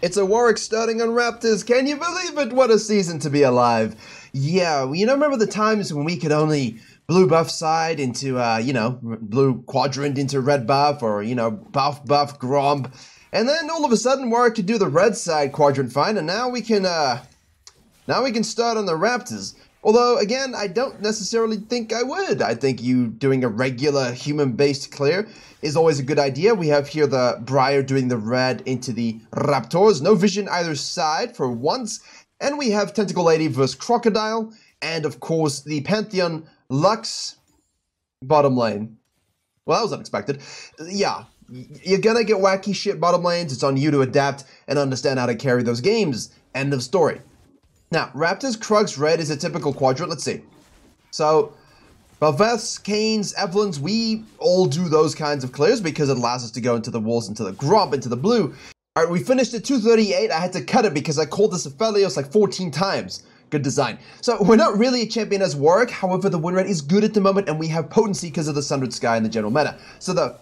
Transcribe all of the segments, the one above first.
It's a Warwick starting on Raptors. Can you believe it? What a season to be alive. Yeah, remember the times when we could only blue buff side into, blue quadrant into red buff, or, buff gromp. And then all of a sudden Warwick could do the red side quadrant fine, and now we can start on the Raptors. Although, again, I don't necessarily think I would. I think you doing a regular human-based clear is always a good idea. We have here the Briar doing the red into the Raptors. No vision either side for once. And we have Tentacle Lady versus Crocodile. And, of course, the Pantheon Lux bottom lane. Well, that was unexpected. Yeah, you're gonna get wacky shit bottom lanes. It's on you to adapt and understand how to carry those games. End of story. Now, Raptors, Krugs, Red is a typical quadrant. Let's see. So, bel'veths, Canes, Evelyns, we all do those kinds of clears because it allows us to go into the walls, into the gromp, into the blue. All right, we finished at 238. I had to cut it because I called this Aphelios like 14 times. Good design. So, we're not really a champion as Warwick. However, the win rate is good at the moment, and we have potency because of the Sundered Sky and the general meta. So, the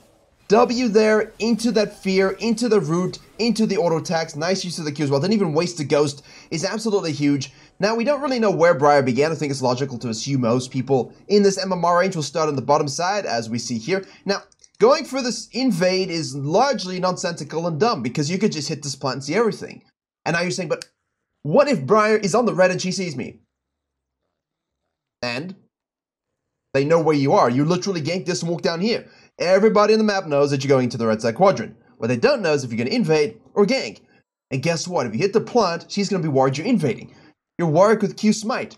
W there, into that fear, into the root, into the auto attacks, nice use of the Q as well, didn't even waste a ghost, is absolutely huge. Now, we don't really know where Briar began. I think it's logical to assume most people in this MMR range will start on the bottom side, as we see here. Now, going for this invade is largely nonsensical and dumb, because you could just hit this plant and see everything. And now you're saying, but what if Briar is on the red and she sees me? And they know where you are. You literally gank this and walk down here. Everybody on the map knows that you're going to the red side quadrant. What they don't know is if you're going to invade or gank. And guess what? If you hit the plant, she's going to be worried you're invading. You're Warwick with Q smite.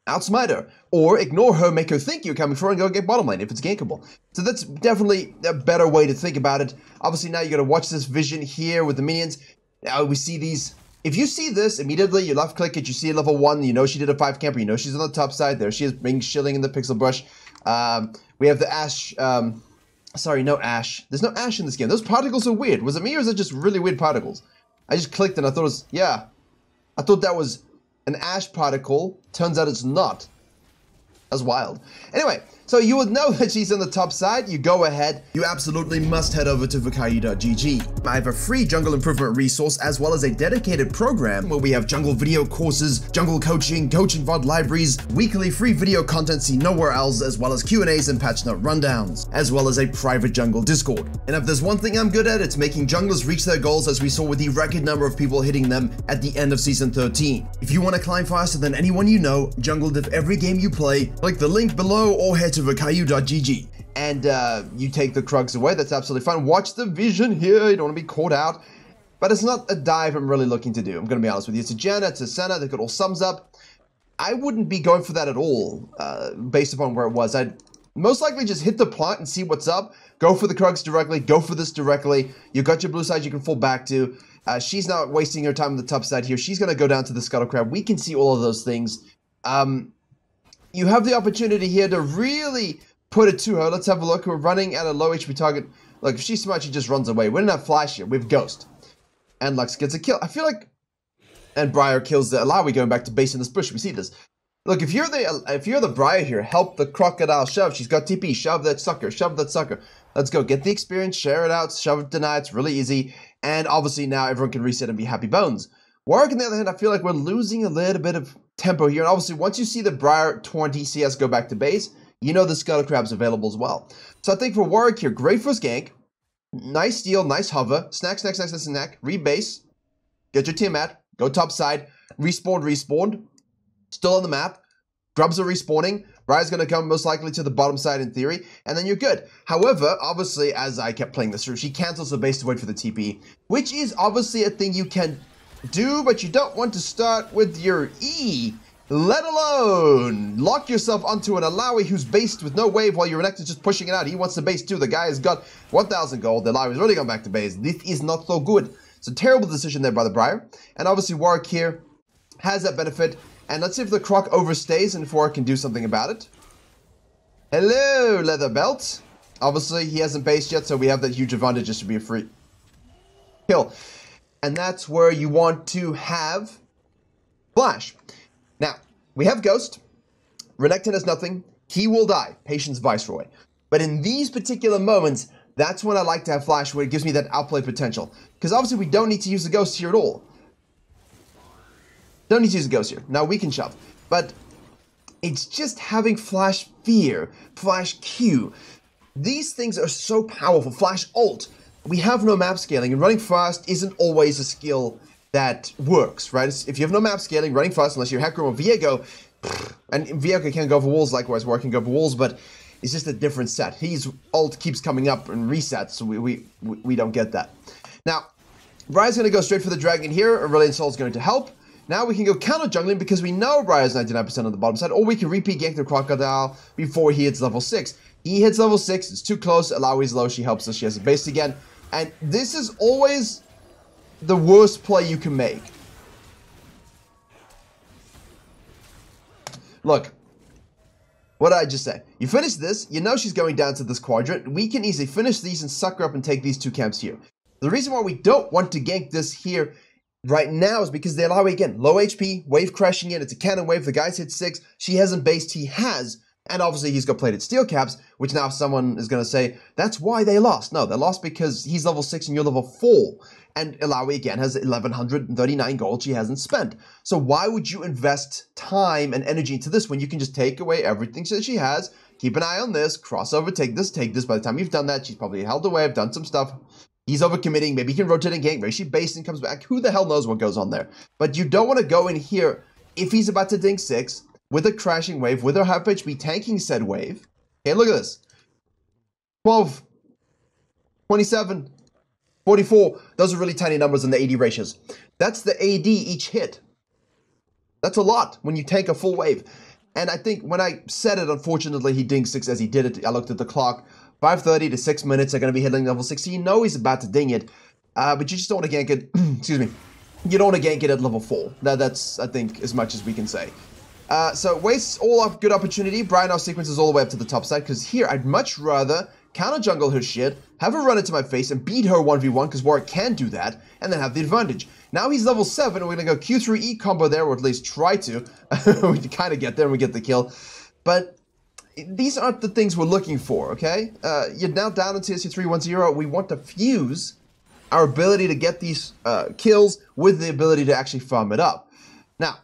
Outsmite her. Or ignore her, make her think you're coming for her, and go get bottom lane if it's gankable. So that's definitely a better way to think about it. Obviously now you got to watch this vision here with the minions. Now we see these. If you see this, immediately you left click it, you see level 1, you know she did a 5 camper, you know she's on the top side. There she is, being shilling in the pixel brush. We have the Ash, sorry, no Ash. There's no Ash in this game. Those particles are weird. Was it me or is it just really weird particles? I just clicked and I thought it was, yeah. I thought that was an Ash particle. Turns out it's not. That's wild. Anyway, so you would know that she's on the top side. You go ahead. You absolutely must head over to virkayu.gg. I have a free jungle improvement resource as well as a dedicated program where we have jungle video courses, jungle coaching VOD libraries, weekly free video content seen nowhere else, as well as Q&As and patch note rundowns, as well as a private jungle Discord. And if there's one thing I'm good at, it's making junglers reach their goals, as we saw with the record number of people hitting them at the end of Season 13. If you want to climb faster than anyone you know, jungle diff every game you play, click the link below or head to virkayu.gg. And you take the Krugs away, that's absolutely fine. Watch the vision here, you don't want to be caught out. But it's not a dive I'm really looking to do, I'm going to be honest with you. It's a Janna, it's a Senna, they got all sums up. I wouldn't be going for that at all, based upon where it was. I'd most likely just hit the plot and see what's up. Go for the Krugs directly, go for this directly. You got your blue side you can fall back to. She's not wasting her time on the top side here. She's going to go down to the Scuttle Crab. We can see all of those things. You have the opportunity here to really put it to her. Let's have a look. We're running at a low HP target. Look, if she's smart, she just runs away. We don't have flash here. We have Ghost. And Lux gets a kill. I feel like... And Briar kills the Alawi going back to base in this bush. We see this. Look, if you're the Briar here, help the Crocodile shove. She's got TP. Shove that sucker. Shove that sucker. Let's go. Get the experience. Share it out. Shove it, deny. It's really easy. And obviously now everyone can reset and be happy bones. Warwick, on the other hand, I feel like we're losing a little bit of tempo here. And obviously, once you see the Briar 20 CS go back to base, you know the Scuttle Crab's available as well. So I think for Warwick here, great first gank. Nice steal, nice hover. Snack, snack, snack, snack, snack. Rebase. Get your team at. Go top side. Respawn. Still on the map. Grubs are respawning. Briar's going to come most likely to the bottom side in theory. And then you're good. However, obviously, as I kept playing this through, she cancels the base to wait for the TP. Which is obviously a thing you can do, but you don't want to start with your E, let alone lock yourself onto an Alawi who's based with no wave while your Renekton is just pushing it out. He wants the base too. The guy has got 1,000 gold. The Alawi's really gone back to base. This is not so good. It's a terrible decision there by the Briar. And obviously Warwick here has that benefit. And let's see if the Croc overstays and if Warwick can do something about it. Hello, Leather Belt. Obviously he hasn't based yet, so we have that huge advantage just to be a free kill. And that's where you want to have Flash. Now, we have Ghost. Renekton has nothing. He will die. Patience Viceroy. But in these particular moments, That's when I like to have flash, where it gives me that outplay potential. Because obviously we don't need to use the ghost here at all. Don't need to use the ghost here. Now we can shove. But it's just having flash fear, flash Q. These things are so powerful. Flash ult. We have no map scaling, and running fast isn't always a skill that works, right? If you have no map scaling, running fast, unless you're Hecarim or Viego, and Viego can go over walls, likewise Warwick can go over walls, but it's just a different set. His ult keeps coming up and resets, so we don't get that. Now, Briar's going to go straight for the dragon here. Aurelion Sol's going to help. Now we can go counter jungling because we know Briar's 99% on the bottom side, or we can repeat gank the Crocodile before he hits level 6. He hits level 6, it's too close, Alawi's low, she helps us, she has a base again. And this is always the worst play you can make. Look, what did I just say? You finish this, you know she's going down to this quadrant. We can easily finish these and suck her up and take these 2 camps here. The reason why we don't want to gank this here right now is because they allow, again, low HP, wave crashing in, it's a cannon wave, the guy's hit 6, she hasn't based, he has. And obviously he's got plated steel caps, which now someone is going to say, that's why they lost. No, they lost because he's level 6 and you're level 4. And Alawi, again, has 1,139 gold she hasn't spent. So why would you invest time and energy into this when you can just take away everything that she has, keep an eye on this, crossover, take this. By the time you've done that, she's probably held away, I've done some stuff. He's overcommitting, maybe he can rotate and gank, maybe she based and comes back. Who the hell knows what goes on there? But you don't want to go in here if he's about to ding 6, with a crashing wave, with her half HP tanking said wave. Okay, look at this. 12, 27, 44. Those are really tiny numbers in the AD ratios. That's the AD each hit. That's a lot when you tank a full wave. And I think when I said it, unfortunately, he dinged 6 as he did it. I looked at the clock. 5:30 to 6 minutes are going to be hitting level 6. So you know he's about to ding it. But you just don't want to gank it. Excuse me. You don't want to gank it at level 4. That's, I think, as much as we can say. So wastes all up good opportunity. Briar now sequences all the way up to the top side, because here I'd much rather counter jungle her shit, have her run into my face and beat her 1v1, because Warwick can do that, and then have the advantage. Now he's level 7, and we're going to go Q3E combo there, or at least try to. We kind of get there and we get the kill. But these aren't the things we're looking for, okay? You're now down into TSC 3-1-0. We want to fuse our ability to get these kills with the ability to actually farm it up. Now,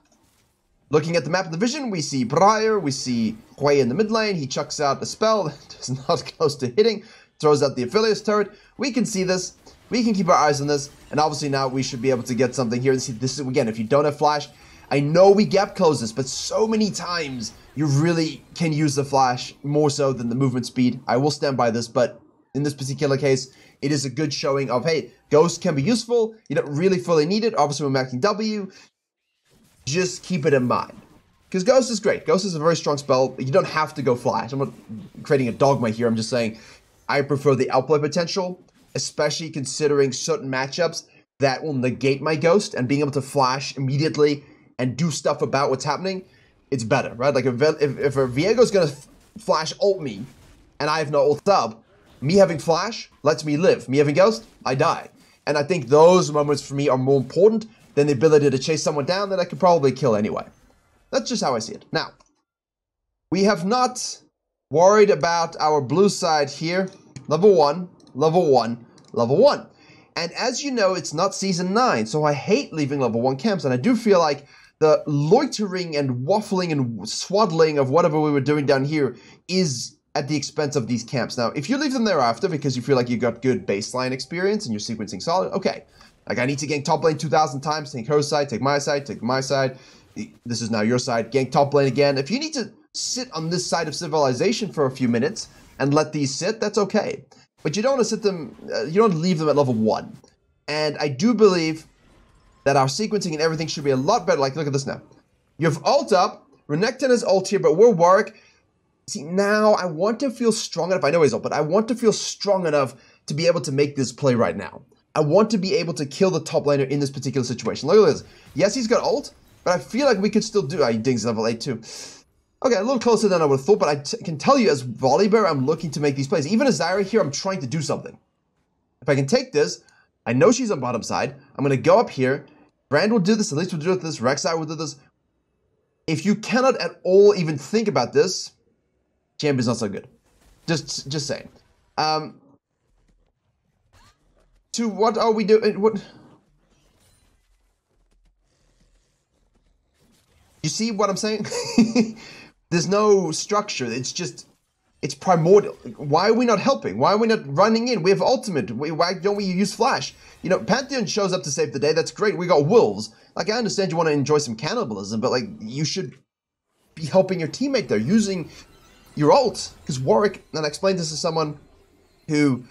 looking at the map of the vision, we see Briar, we see Hui in the mid lane. He chucks out a spell that is not close to hitting, throws out the Aphelios turret. We can see this. We can keep our eyes on this. And obviously now we should be able to get something here. See, this is, again, if you don't have flash, I know we gap close this, but so many times you really can use the flash more so than the movement speed. I will stand by this, but in this particular case, it is a good showing of, hey, Ghost can be useful. You don't really fully need it. Obviously, we're maxing W. Just keep it in mind. Because Ghost is great. Ghost is a very strong spell. You don't have to go flash. I'm not creating a dogma here. I'm just saying I prefer the outplay potential, especially considering certain matchups that will negate my Ghost, and being able to flash immediately and do stuff about what's happening, it's better, right? Like if a Viego's going to flash ult me and I have no ult up, me having flash lets me live. Me having Ghost, I die. And I think those moments for me are more important than the ability to chase someone down that I could probably kill anyway. That's just how I see it. Now, we have not worried about our blue side here. Level 1, level 1, level 1. And as you know, it's not Season 9, so I hate leaving level 1 camps, and I do feel like the loitering and waffling and swaddling of whatever we were doing down here is at the expense of these camps. Now, if you leave them thereafter because you feel like you got good baseline experience and you're sequencing solid, okay. Like, I need to gank top lane 2,000 times, take her side, take my side, take my side. This is now your side, gank top lane again. If you need to sit on this side of civilization for a few minutes and let these sit, that's okay. But you don't want to sit them, you don't want to leave them at level 1. And I do believe that our sequencing and everything should be a lot better. Like, look at this now. You have ult up, Renekton has ult here, but we're Warwick. See, now I want to feel strong enough, I know he's ult, but I want to feel strong enough to be able to make this play right now. I want to be able to kill the top laner in this particular situation. Look at this. Yes, he's got ult, but I feel like we could still do... he dings level 8 too. Okay, a little closer than I would have thought, but I can tell you as Volibear, I'm looking to make these plays. Even as Zyra here, I'm trying to do something. If I can take this, I know she's on bottom side. I'm going to go up here. Brand will do this, at least will do this, Rek'Sai will do this. If you cannot at all even think about this, champion's not so good. Just saying. to what are we doing? What? You see what I'm saying? There's no structure. It's just, it's primordial. Why are we not helping? Why are we not running in? We have ultimate. Why don't we use flash? You know, Pantheon shows up to save the day. That's great. We got wolves. Like, I understand you want to enjoy some cannibalism, but like, you should be helping your teammate there, using your ult. Because Warwick, and I explained this to someone who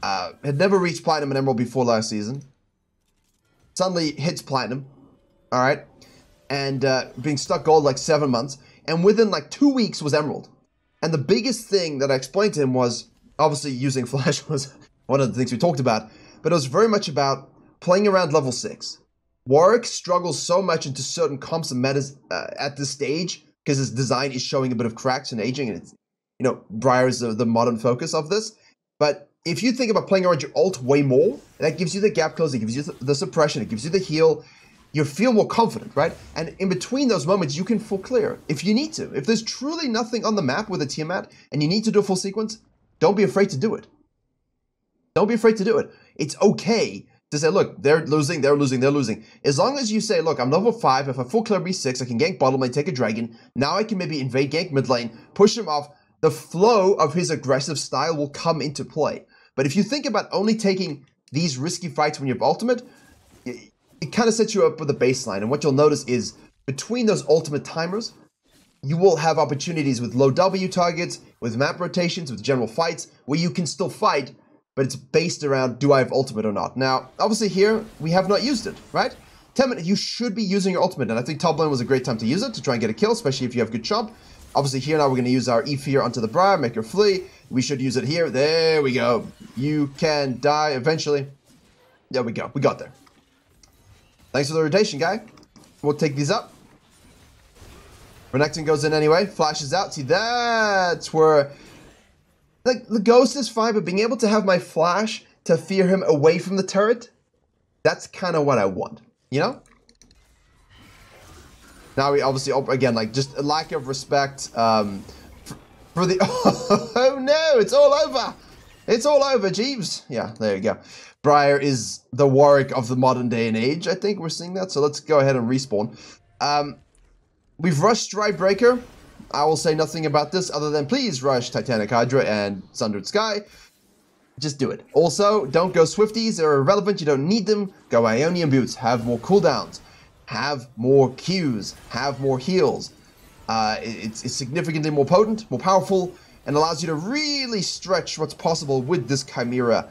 had never reached Platinum and Emerald before last season, suddenly hits Platinum, all right, and being stuck gold like 7 months, and within like 2 weeks was Emerald. And the biggest thing that I explained to him was, obviously using Flash was one of the things we talked about, but it was very much about playing around level 6. Warwick struggles so much into certain comps and metas at this stage, because his design is showing a bit of cracks and aging, and it's, you know, Briar is the modern focus of this. But if you think about playing around your ult way more, that gives you the gap close, it gives you the suppression, it gives you the heal, you feel more confident, right? And in between those moments, you can full clear if you need to. If there's truly nothing on the map with a Tiamat and you need to do a full sequence, don't be afraid to do it. Don't be afraid to do it. It's okay to say, look, they're losing, they're losing, they're losing. As long as you say, look, I'm level 5, if I full clear B6, I can gank bottom lane, take a dragon. Now I can maybe invade gank mid lane, push him off. The flow of his aggressive style will come into play. But if you think about only taking these risky fights when you have ultimate, it kind of sets you up with a baseline. And what you'll notice is between those ultimate timers, you will have opportunities with low W targets, with map rotations, with general fights, where you can still fight, but it's based around, do I have ultimate or not? Now, obviously here, we have not used it, right? 10 minutes, you should be using your ultimate, and I think top lane was a great time to use it, to try and get a kill, especially if you have good chomp. Obviously here now we're going to use our E fear onto the Briar, make her flee. We should use it here. There we go. You can die eventually. There we go. We got there. Thanks for the rotation, guy. We'll take these up. Renekton goes in anyway. Flashes out. See, that's where... Like, the ghost is fine, but being able to have my flash to fear him away from the turret, that's kind of what I want. You know? Now we obviously, again, like, just a lack of respect for the... Oh, no! It's all over! It's all over, Jeeves! Yeah, there you go. Briar is the Warwick of the modern day and age. I think we're seeing that. So let's go ahead and respawn. We've rushed Stridebreaker. I will say nothing about this other than please rush Titanic Hydra and Sundered Sky. Just do it. Also, don't go Swifties. They're irrelevant. You don't need them. Go Ionian Boots. Have more cooldowns. Have more Qs. Have more heals. It's significantly more potent, more powerful, and allows you to really stretch what's possible with this Chimera.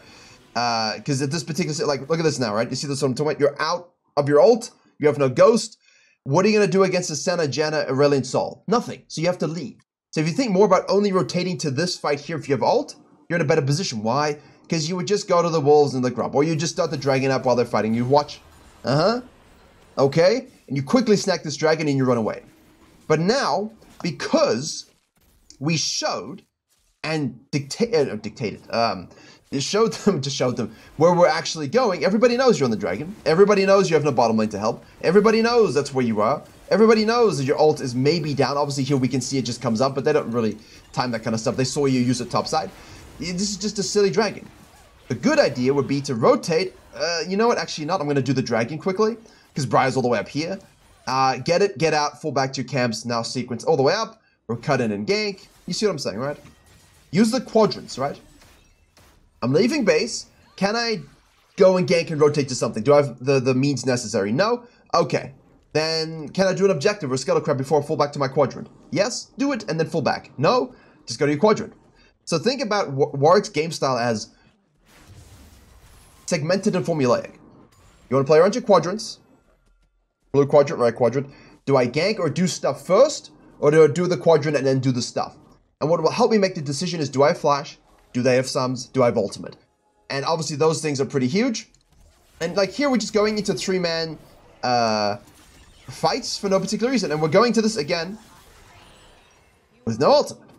Because at this particular, like, look at this now, right? You see this what I'm talking about? You're out of your ult, you have no ghost. What are you going to do against the Senna, Janna, Aurelion, Sol? Nothing. So you have to leave. So if you think more about only rotating to this fight here, if you have ult, you're in a better position. Why? Because you would just go to the wolves and the grub, or you just start the dragon up while they're fighting. You watch. Okay? And you quickly snack this dragon and you run away. But now, because we showed and dictated, it showed them where we're actually going. Everybody knows you're on the dragon. Everybody knows you have no bottom lane to help. Everybody knows that's where you are. Everybody knows that your ult is maybe down. Obviously here we can see it just comes up, but they don't really time that kind of stuff. They saw you use it top side. This is just a silly dragon. The good idea would be to rotate. You know what? Actually not. I'm going to do the dragon quickly because Briar's all the way up here. Get it, get out, fall back to your camps. Now sequence all the way up. Or cut in and gank. You see what I'm saying, right? Use the quadrants, right? I'm leaving base. Can I go and gank and rotate to something? Do I have the means necessary? No? Okay. Then can I do an objective or scuttle crab before I fall back to my quadrant? Yes? Do it and then fall back. No? Just go to your quadrant. So think about Warwick's game style as segmented and formulaic. You want to play around your quadrants. Blue quadrant, right quadrant. Do I gank or do stuff first? Or do I do the quadrant and then do the stuff? And what will help me make the decision is, do I have flash? Do they have sums? Do I have ultimate? And obviously those things are pretty huge. And like here we're just going into 3-man fights for no particular reason. And we're going to this again with no ultimate.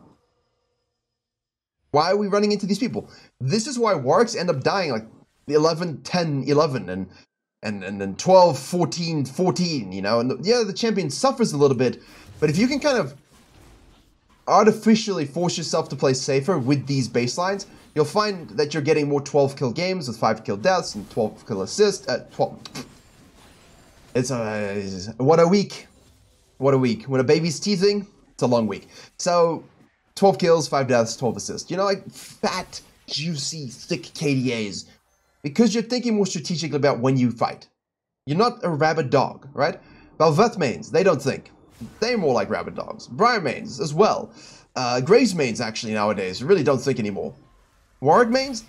Why are we running into these people? This is why Warwicks end up dying like 11, 10, 11 and then 12, 14, 14, you know. And yeah, the champion suffers a little bit. But if you can kind of artificially force yourself to play safer with these baselines, you'll find that you're getting more 12 kill games with 5 kill deaths and 12 kill assists. 12. It's what a week. What a week. When a baby's teething, it's a long week. So 12 kills, 5 deaths, 12 assists. You know, like fat, juicy, thick KDAs. Because you're thinking more strategically about when you fight. You're not a rabid dog, right? bel'veth mains, they don't think. They're more like rabid dogs. Briar mains as well. Graves mains actually nowadays really don't think anymore. Warwick mains,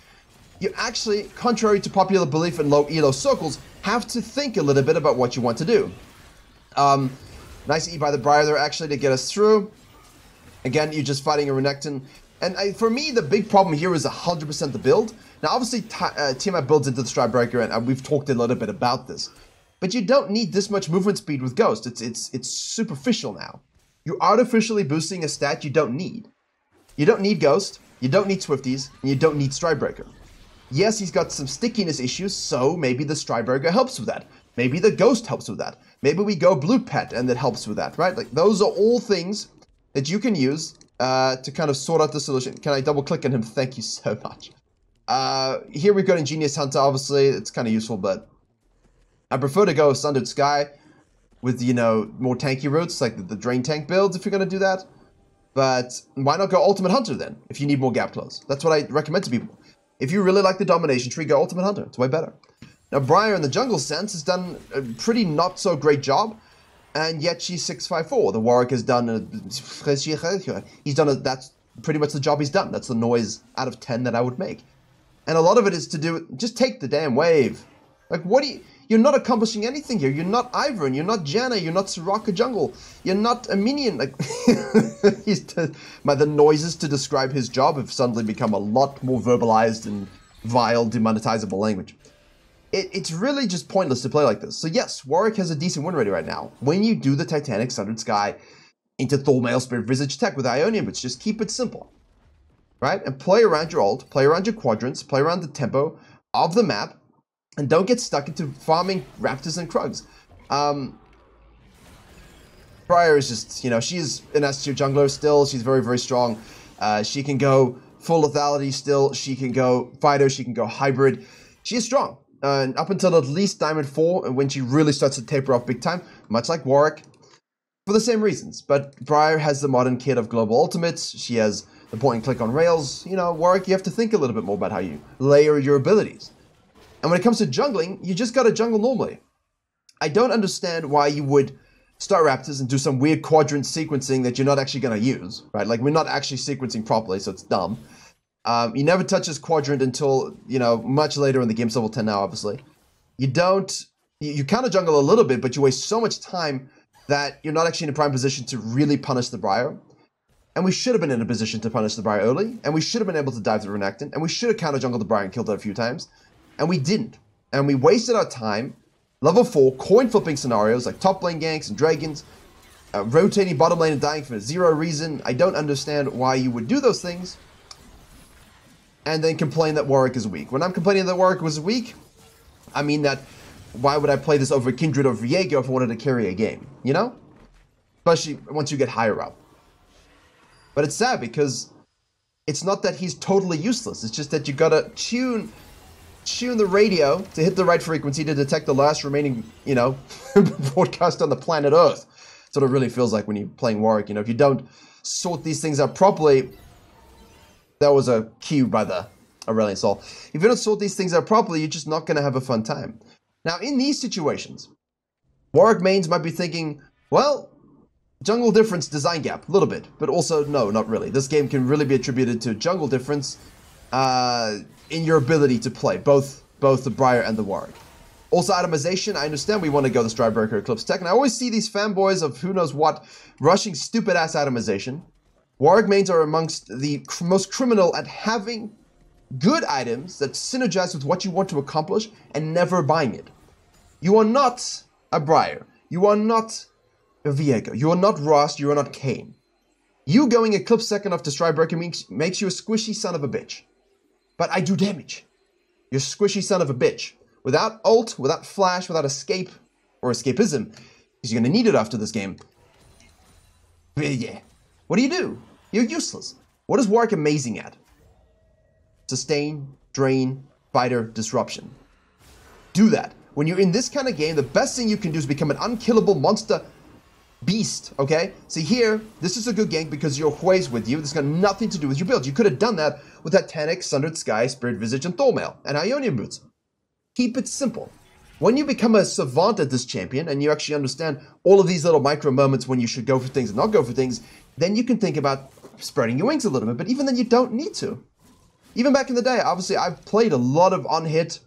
you actually, contrary to popular belief in low elo circles, have to think a little bit about what you want to do. Nice E by the Briar there actually to get us through. Again, you're just fighting a Renekton. And for me, the big problem here is 100% the build. Now, obviously, Tiamat builds into the Stridebreaker, and we've talked a little bit about this. But you don't need this much movement speed with Ghost. It's superficial now. You're artificially boosting a stat you don't need. You don't need Ghost, you don't need Swifties, and you don't need Stridebreaker. Yes, he's got some stickiness issues, so maybe the Stridebreaker helps with that. Maybe the Ghost helps with that. Maybe we go Blue Pet, and that helps with that, right? Like, those are all things that you can use to kind of sort out the solution. Can I double click on him? Thank you so much. Here we've got Ingenious Hunter, obviously. It's kind of useful, but I prefer to go Sundered Sky with, you know, more tanky routes, like the Drain Tank builds if you're going to do that. But why not go Ultimate Hunter then, if you need more gap close? That's what I recommend to people. If you really like the Domination tree, go Ultimate Hunter. It's way better. Now, Briar in the jungle sense has done a pretty not so great job. And yet she's 654. The Warwick has done that's pretty much the job he's done. That's the noise out of 10 that I would make. And a lot of it is to do, just take the damn wave. Like, what do you're not accomplishing anything here. You're not Ivern, you're not Janna, you're not Soraka Jungle, you're not a minion. Like, the noises to describe his job have suddenly become a lot more verbalized and vile, demonetizable language. It's really just pointless to play like this. So yes, Warwick has a decent win rate right now. When you do the Titanic Sundered Sky into Thormail Spirit Visage tech with Ionian Boots, just keep it simple. Right? And play around your ult, play around your quadrants, play around the tempo of the map, and don't get stuck into farming Raptors and Krugs. Briar is just, you know, she's an S-tier jungler still. She's very, very strong. She can go full lethality still. She can go fighter. She can go hybrid. She is strong. Up until at least Diamond 4, when she really starts to taper off big time, much like Warwick, for the same reasons. But Briar has the modern kit of global ultimates. She has the point and click on rails. You know, Warwick, you have to think a little bit more about how you layer your abilities. And when it comes to jungling, you just gotta jungle normally. I don't understand why you would start Raptors and do some weird quadrant sequencing that you're not actually gonna use, right? Like, we're not actually sequencing properly, so it's dumb. You never touch this quadrant until, you know, much later in the game, level 10 now, obviously. You kind of jungle a little bit, but you waste so much time that you're not actually in a prime position to really punish the Briar. And we should have been in a position to punish the Briar early, and we should have been able to dive through Renekton, and we should have counter jungled the Briar and killed it a few times, and we didn't. And we wasted our time, level 4, coin flipping scenarios like top lane ganks and dragons, rotating bottom lane and dying for zero reason. I don't understand why you would do those things. And then complain that Warwick is weak. When I'm complaining that Warwick was weak, I mean that why would I play this over Kindred or Viego if I wanted to carry a game, you know? Especially once you get higher up. But it's sad because it's not that he's totally useless. It's just that you gotta tune the radio to hit the right frequency to detect the last remaining, you know, broadcast on the planet Earth. That's what it really feels like when you're playing Warwick. You know, if you don't sort these things out properly. That was a cue by the Aurelian Soul. If you don't sort these things out properly, you're just not going to have a fun time. Now, in these situations, Warwick mains might be thinking, well, jungle difference, design gap, a little bit. But also, no, not really. This game can really be attributed to jungle difference in your ability to play, both the Briar and the Warwick. Also, itemization, I understand we want to go the Stridebreaker Eclipse tech, and I always see these fanboys of who knows what rushing stupid-ass itemization. Warwick mains are amongst the most criminal at having good items that synergize with what you want to accomplish and never buying it. You are not a Briar. You are not a Viego. You are not Ross. You are not Kayn. You going Eclipse second off to Stridebreaker makes you a squishy son of a bitch. But I do damage. You're a squishy son of a bitch. Without ult, without flash, without escape, or escapism, because you're going to need it after this game. But yeah. What do? You're useless. What is Warwick amazing at? sustain, drain, fighter, disruption. Do that. When you're in this kind of game, the best thing you can do is become an unkillable monster beast, okay? See here, this is a good gank because your Hui's with you. This has got nothing to do with your build. You could have done that with that 10x, Sundered Sky, Spirit Visage, and Thormail, and Ionian Boots. Keep it simple. When you become a savant at this champion, and you actually understand all of these little micro moments when you should go for things and not go for things, then you can think about spreading your wings a little bit, but even then you don't need to. Even back in the day, obviously, I've played a lot of unhit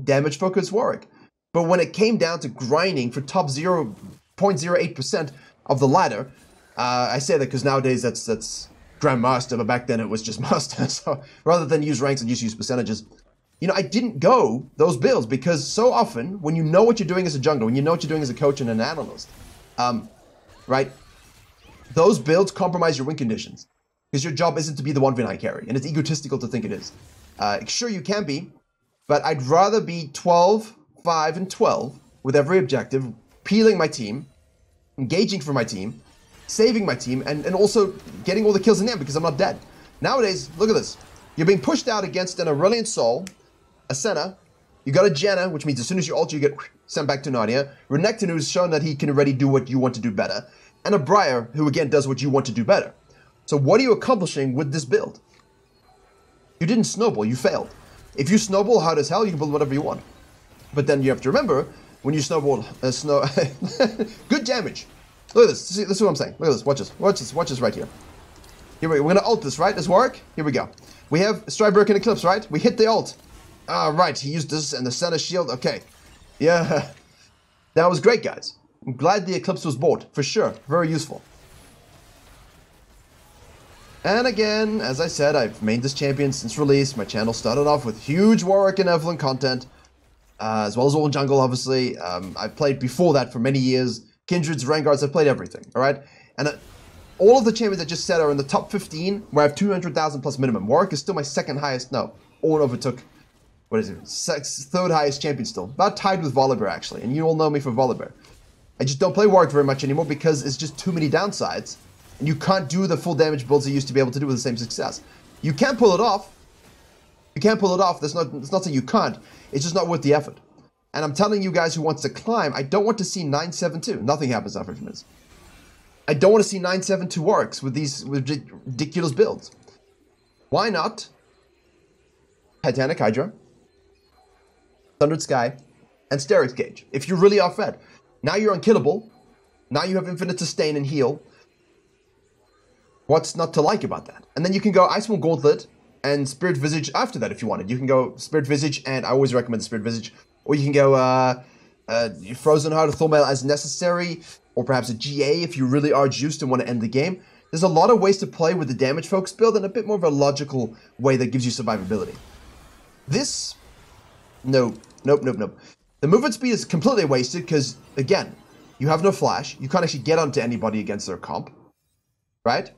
damage-focused Warwick, but when it came down to grinding for top 0.08% of the ladder, I say that because nowadays that's Grandmaster, but back then it was just Master, so rather than use ranks and just use percentages, you know, I didn't go those builds because so often when you know what you're doing as a jungler, when you know what you're doing as a coach and an analyst, right, those builds compromise your win conditions because your job isn't to be the 1v9 carry, and it's egotistical to think it is. Sure, you can be, but I'd rather be 12, 5, and 12 with every objective, peeling my team, engaging for my team, saving my team, and also getting all the kills in the end because I'm not dead. Nowadays, look at this. You're being pushed out against an Aurelian Soul, a Senna, you got a Jenna, which means as soon as you ult, you get sent back to Nadia, Renekton, who's shown that he can already do what you want to do better, and a Briar, who again does what you want to do better. So what are you accomplishing with this build? You didn't snowball, you failed. If you snowball hard as hell, you can build whatever you want. But then you have to remember, when you snowball, good damage. Look at this, see, this is what I'm saying. Look at this, watch this right here. Here we go, we're gonna ult this, right? This Warwick? Here we go. We have Stryberg and Eclipse, right? We hit the ult. Right, he used this and the Senna shield, okay. Yeah, that was great, guys. I'm glad the Eclipse was bought, for sure, very useful. And again, as I said, I've made this champion since release. My channel started off with huge Warwick and Evelyn content, as well as all jungle, obviously. I've played before that for many years. Kindreds, Rengards, I've played everything, all right? And all of the champions I just said are in the top 15, where I have 200,000 plus minimum. Warwick is still my second highest, no, Ornn overtook, what is it, third highest champion still. About tied with Volibear, actually, and you all know me for Volibear. I just don't play Warwick very much anymore because it's just too many downsides. And you can't do the full damage builds you used to be able to do with the same success. You can pull it off. You can pull it off. It's not saying you can't. It's just not worth the effort. And I'm telling you guys who wants to climb, I don't want to see 972. Nothing happens after 5 minutes. I don't want to see 972 Warwicks with these ridiculous builds. Why not Titanic Hydra, Sundered Sky, and Sterex Gauge? If you really are fed. Now you're unkillable. Now you have infinite sustain and heal. What's not to like about that? And then you can go Iceborne Gauntlet and Spirit Visage after that if you wanted. You can go Spirit Visage, and I always recommend the Spirit Visage. Or you can go Frozen Heart or Thormail as necessary, or perhaps a GA if you really are juiced and want to end the game. There's a lot of ways to play with the damage focus build and a bit more of a logical way that gives you survivability. This, nope. The movement speed is completely wasted because, again, you have no flash. You can't actually get onto anybody against their comp, right?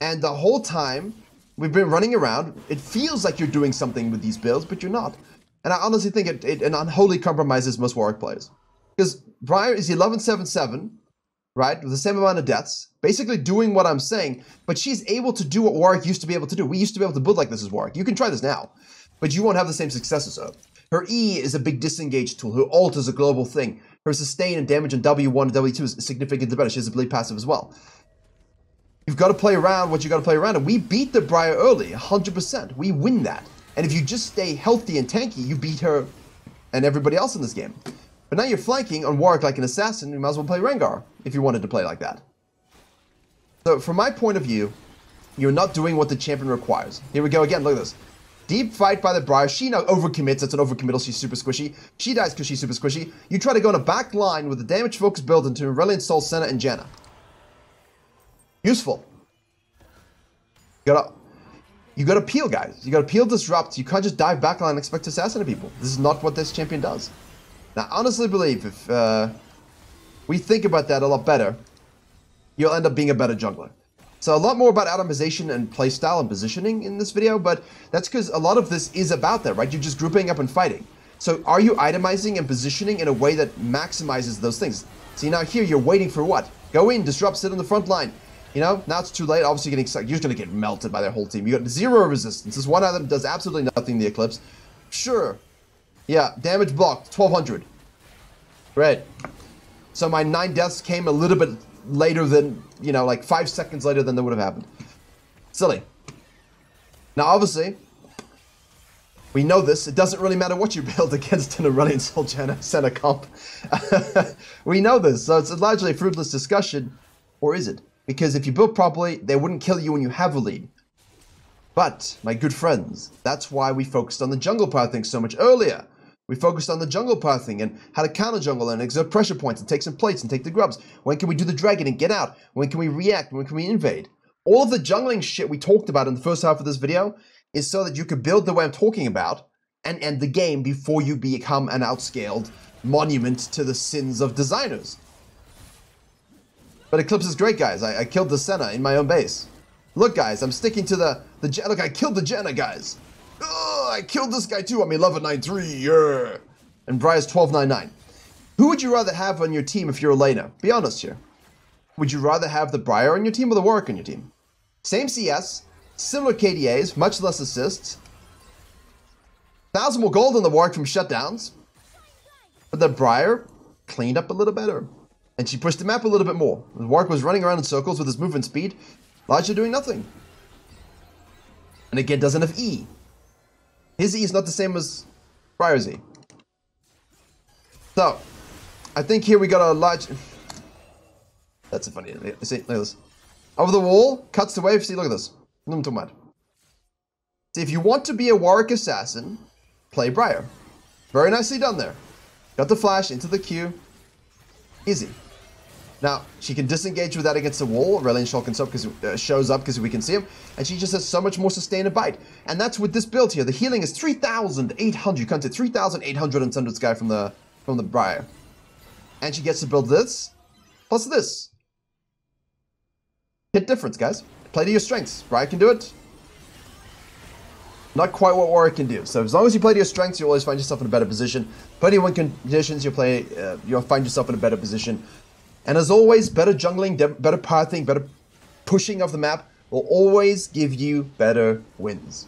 And the whole time we've been running around, it feels like you're doing something with these builds, but you're not. And I honestly think it unholy compromises most Warwick players. Because Briar is 1177, right, with the same amount of deaths, basically doing what I'm saying, but she's able to do what Warwick used to be able to do. We used to be able to build like this as Warwick. You can try this now, but you won't have the same success as her. Her E is a big disengage tool. Her ult is a global thing. Her sustain and damage on W1 and W2 is significantly better. She has a bleed passive as well. You've got to play around what you got to play around, and we beat the Briar early, 100%. We win that. And if you just stay healthy and tanky, you beat her and everybody else in this game. But now you're flanking on Warwick like an assassin, you might as well play Rengar if you wanted to play like that. So from my point of view, you're not doing what the champion requires. Here we go again, look at this. Deep fight by the Briar. She now overcommits, it's an overcommittal, she's super squishy. She dies because she's super squishy. You try to go in a back line with the damage focus build into Aurelian Soul, Senna, and Janna. Useful. You gotta peel, guys. You gotta peel, disrupt. You can't just dive backline and expect to assassinate people. This is not what this champion does. Now, I honestly believe if we think about that a lot better, you'll end up being a better jungler. So a lot more about atomization and playstyle and positioning in this video, but that's because a lot of this is about that, right? You're just grouping up and fighting. So are you itemizing and positioning in a way that maximizes those things? See, now here you're waiting for what? Go in, disrupt, sit on the front line. You know, now it's too late. Obviously, you're just going to get melted by their whole team. You got 0 resistance. This one item does absolutely nothing, the Eclipse. Sure. Yeah, damage blocked, 1200. Great. So my 9 deaths came a little bit later than, you know, like 5 seconds later than they would have happened. Silly. Now, obviously, we know this. It doesn't really matter what you build against an Aurelion Soul Center comp. We know this, so it's largely a fruitless discussion. Or is it? Because if you build properly, they wouldn't kill you when you have a lead. But, my good friends, that's why we focused on the jungle pathing so much earlier. We focused on the jungle pathing and how to counter jungle and exert pressure points and take some plates and take the grubs. When can we do the dragon and get out? When can we react? When can we invade? All of the jungling shit we talked about in the first half of this video is so that you could build the way I'm talking about and end the game before you become an outscaled monument to the sins of designers. But Eclipse is great, guys. I killed the Senna in my own base. Look, guys, I'm sticking to the look, I killed the Jenna, guys. Ugh, I killed this guy too. I'm 1193, yeah. And Briar's 1299. Who would you rather have on your team if you're a laner? Be honest here. Would you rather have the Briar on your team or the Warwick on your team? Same CS, similar KDAs, much less assists. 1,000 more gold on the Warwick from shutdowns. But the Briar cleaned up a little better. And she pushed the map a little bit more. The Warwick was running around in circles with his movement speed, largely doing nothing. And again, doesn't have E. His E is not the same as Briar's E. So, I think here we got a large... That's a funny... See, look at this. Over the wall, cuts the wave. See, look at this. What am I talking about? See, if you want to be a Warwick assassin, play Briar. Very nicely done there. Got the flash into the Q. Easy. Now, she can disengage with that against the wall. Aurelion shows up because we can see him. And she just has so much more sustain and bite. And that's with this build here. The healing is 3,800. You can't say 3,800 on Sundered Sky from the Briar. And she gets to build this, plus this. Hit difference, guys. Play to your strengths. Briar can do it. Not quite what Warwick can do. So as long as you play to your strengths, you'll always find yourself in a better position. Plenty of win conditions, you'll find yourself in a better position. And as always, better jungling, better pathing, better pushing of the map will always give you better wins.